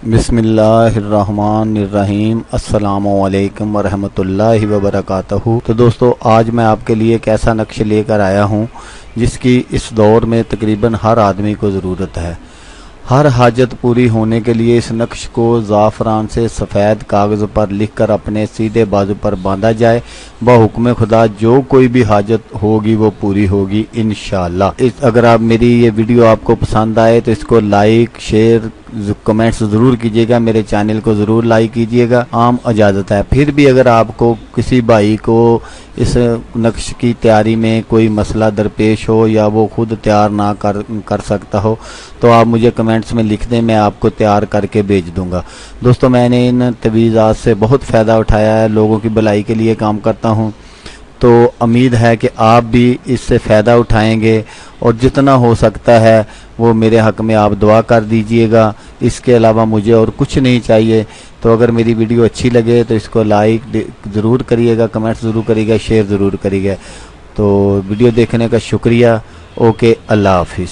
बिस्मिल्लाहिर्रहमानिर्रहीम। अस्सलामु अलैकुम वरहमतुल्लाहि वबरकातहू। तो दोस्तों, आज मैं आपके लिए एक ऐसा नक्श लेकर आया हूँ जिसकी इस दौर में तकरीबन हर आदमी को ज़रूरत है। हर हाजत पूरी होने के लिए इस नक्श को ज़ाफ़रान से सफ़ेद कागज़ पर लिखकर अपने सीधे बाजू पर बांधा जाए। बहुक्म खुदा जो कोई भी हाजत होगी वो पूरी होगी इंशाअल्लाह। अगर आप मेरी ये वीडियो आपको पसंद आए तो इसको लाइक शेयर कमेंट्स ज़रूर कीजिएगा, मेरे चैनल को ज़रूर लाइक कीजिएगा। आम इजाज़त है। फिर भी अगर आपको किसी भाई को इस नक्श की तैयारी में कोई मसला दरपेश हो या वो खुद तैयार ना कर सकता हो तो आप मुझे कमेंट्स में लिख दें, मैं आपको तैयार करके भेज दूंगा। दोस्तों, मैंने इन तवीज़ात से बहुत फ़ायदा उठाया है, लोगों की भलाई के लिए काम करता हूँ, तो उम्मीद है कि आप भी इससे फ़ायदा उठाएंगे और जितना हो सकता है वो मेरे हक़ में आप दुआ कर दीजिएगा। इसके अलावा मुझे और कुछ नहीं चाहिए। तो अगर मेरी वीडियो अच्छी लगे तो इसको लाइक ज़रूर करिएगा, कमेंट्स ज़रूर करिएगा, शेयर ज़रूर करिएगा। तो वीडियो देखने का शुक्रिया। ओके, अल्लाह हाफिज़।